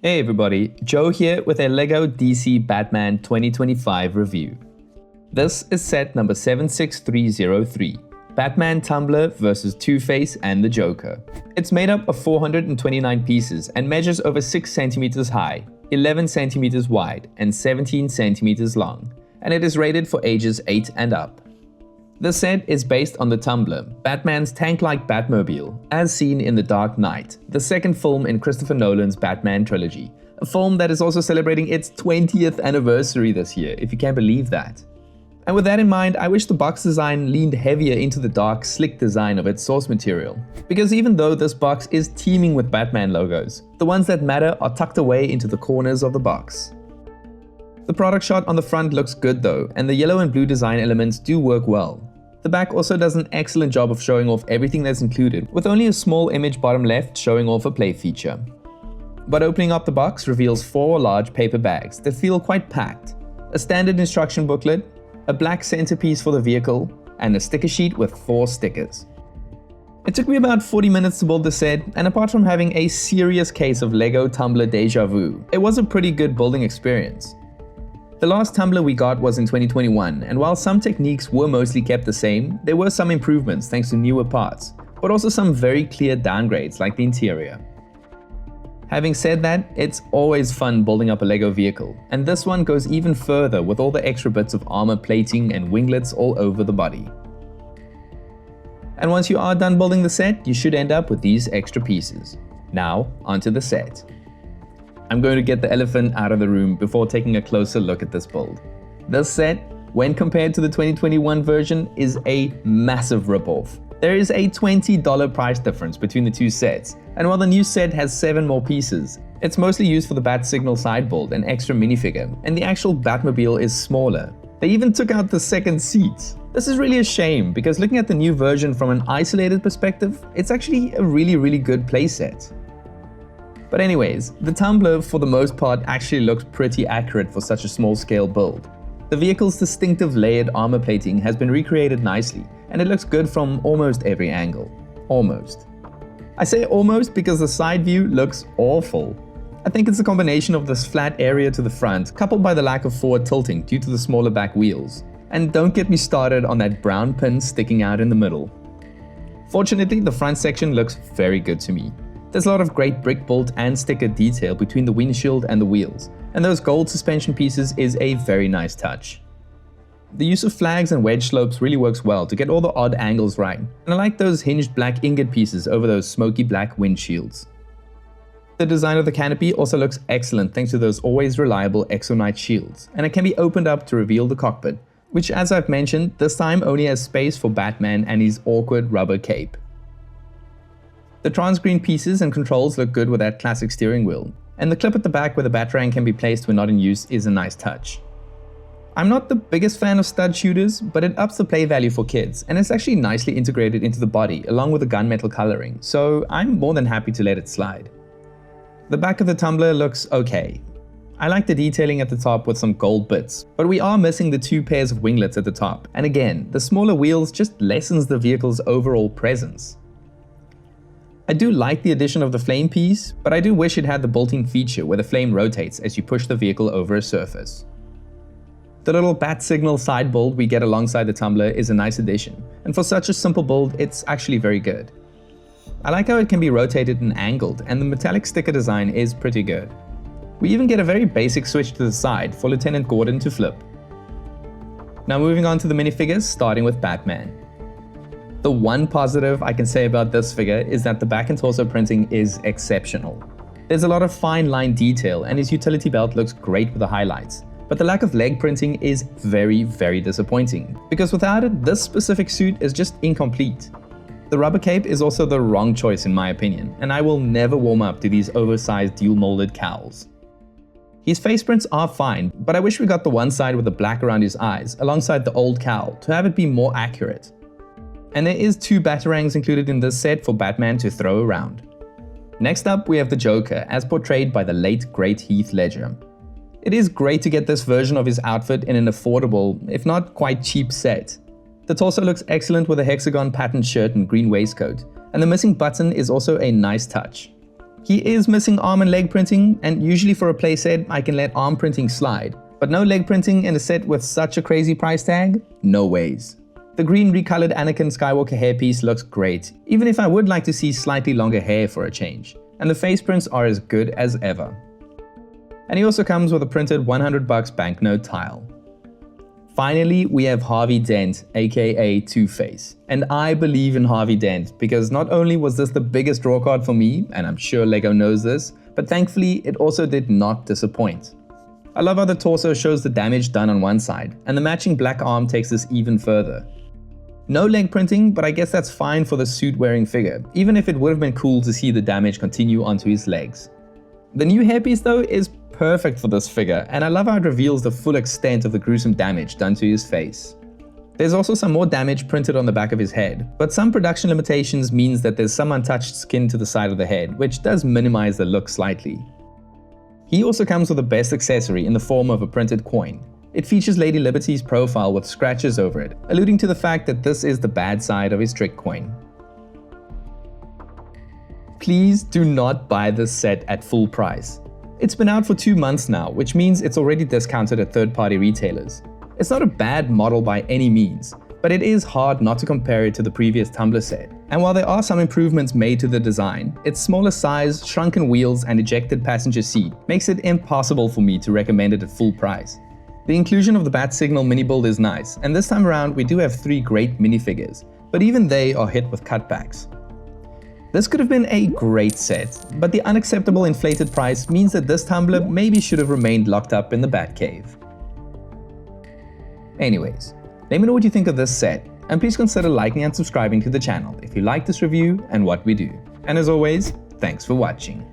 Hey everybody, Joe here with a LEGO DC Batman 2025 review. This is set number 76303, Batman Tumbler vs Two-Face and the Joker. It's made up of 429 pieces and measures over 6 centimeters high, 11 centimeters wide, and 17 centimeters long, and it is rated for ages 8 and up. The set is based on the Tumbler, Batman's tank-like Batmobile, as seen in The Dark Knight, the second film in Christopher Nolan's Batman trilogy, a film that is also celebrating its 20th anniversary this year, if you can believe that. And with that in mind, I wish the box design leaned heavier into the dark, slick design of its source material. Because even though this box is teeming with Batman logos, the ones that matter are tucked away into the corners of the box. The product shot on the front looks good though, and the yellow and blue design elements do work well. The back also does an excellent job of showing off everything that's included, with only a small image bottom left showing off a play feature. But opening up the box reveals 4 large paper bags that feel quite packed, a standard instruction booklet, a black centerpiece for the vehicle, and a sticker sheet with 4 stickers. It took me about 40 minutes to build the set, and apart from having a serious case of LEGO Tumbler deja vu, it was a pretty good building experience. The last Tumbler we got was in 2021, and while some techniques were mostly kept the same, there were some improvements thanks to newer parts, but also some very clear downgrades like the interior. Having said that, it's always fun building up a LEGO vehicle, and this one goes even further with all the extra bits of armor plating and winglets all over the body. And once you are done building the set, you should end up with these extra pieces. Now, onto the set. I'm going to get the elephant out of the room before taking a closer look at this build. This set, when compared to the 2021 version, is a massive ripoff. There is a $20 price difference between the two sets, and while the new set has 7 more pieces, it's mostly used for the Bat Signal side build and extra minifigure, and the actual Batmobile is smaller. They even took out the second seat. This is really a shame, because looking at the new version from an isolated perspective, it's actually a really good playset. But anyways, the Tumbler for the most part actually looks pretty accurate for such a small scale build. The vehicle's distinctive layered armor plating has been recreated nicely, and it looks good from almost every angle. Almost. I say almost because the side view looks awful. I think it's a combination of this flat area to the front, coupled by the lack of forward tilting due to the smaller back wheels. And don't get me started on that brown pin sticking out in the middle. Fortunately, the front section looks very good to me. There's a lot of great brick bolt and sticker detail between the windshield and the wheels, and those gold suspension pieces is a very nice touch. The use of flags and wedge slopes really works well to get all the odd angles right, and I like those hinged black ingot pieces over those smoky black windshields. The design of the canopy also looks excellent thanks to those always reliable Exonite shields, and it can be opened up to reveal the cockpit, which, as I've mentioned, this time only has space for Batman and his awkward rubber cape. The transcreen pieces and controls look good with that classic steering wheel, and the clip at the back where the Batarang can be placed when not in use is a nice touch. I'm not the biggest fan of stud shooters, but it ups the play value for kids, and it's actually nicely integrated into the body along with the gunmetal coloring, so I'm more than happy to let it slide. The back of the Tumbler looks okay. I like the detailing at the top with some gold bits, but we are missing the 2 pairs of winglets at the top, and again, the smaller wheels just lessens the vehicle's overall presence. I do like the addition of the flame piece, but I do wish it had the bolting feature where the flame rotates as you push the vehicle over a surface. The little Bat Signal side build we get alongside the Tumbler is a nice addition, and for such a simple build, it's actually very good. I like how it can be rotated and angled, and the metallic sticker design is pretty good. We even get a very basic switch to the side for Lieutenant Gordon to flip. Now moving on to the minifigures, starting with Batman. The one positive I can say about this figure is that the back and torso printing is exceptional. There's a lot of fine line detail and his utility belt looks great with the highlights, but the lack of leg printing is very disappointing, because without it, this specific suit is just incomplete. The rubber cape is also the wrong choice in my opinion, and I will never warm up to these oversized dual molded cowls. His face prints are fine, but I wish we got the one side with the black around his eyes alongside the old cowl to have it be more accurate. And there is 2 Batarangs included in this set for Batman to throw around. Next up we have the Joker, as portrayed by the late great Heath Ledger. It is great to get this version of his outfit in an affordable, if not quite cheap set. The torso looks excellent with a hexagon patterned shirt and green waistcoat, and the missing button is also a nice touch. He is missing arm and leg printing, and usually for a playset I can let arm printing slide, but no leg printing in a set with such a crazy price tag? No ways. The green recolored Anakin Skywalker hairpiece looks great, even if I would like to see slightly longer hair for a change, and the face prints are as good as ever. And he also comes with a printed $100 banknote tile. Finally, we have Harvey Dent, aka Two-Face. And I believe in Harvey Dent because not only was this the biggest draw card for me, and I'm sure LEGO knows this, but thankfully it also did not disappoint. I love how the torso shows the damage done on one side, and the matching black arm takes this even further. No leg printing, but I guess that's fine for the suit-wearing figure, even if it would have been cool to see the damage continue onto his legs. The new hairpiece though is perfect for this figure, and I love how it reveals the full extent of the gruesome damage done to his face. There's also some more damage printed on the back of his head, but some production limitations means that there's some untouched skin to the side of the head, which does minimize the look slightly. He also comes with the best accessory in the form of a printed coin. It features Lady Liberty's profile with scratches over it, alluding to the fact that this is the bad side of his trick coin. Please do not buy this set at full price. It's been out for 2 months now, which means it's already discounted at third-party retailers. It's not a bad model by any means, but it is hard not to compare it to the previous Tumbler set. And while there are some improvements made to the design, its smaller size, shrunken wheels, and ejected passenger seat makes it impossible for me to recommend it at full price. The inclusion of the Bat Signal mini build is nice, and this time around we do have 3 great minifigures, but even they are hit with cutbacks. This could have been a great set, but the unacceptable inflated price means that this Tumbler maybe should have remained locked up in the Batcave. Anyways, let me know what you think of this set, and please consider liking and subscribing to the channel if you like this review and what we do. And as always, thanks for watching.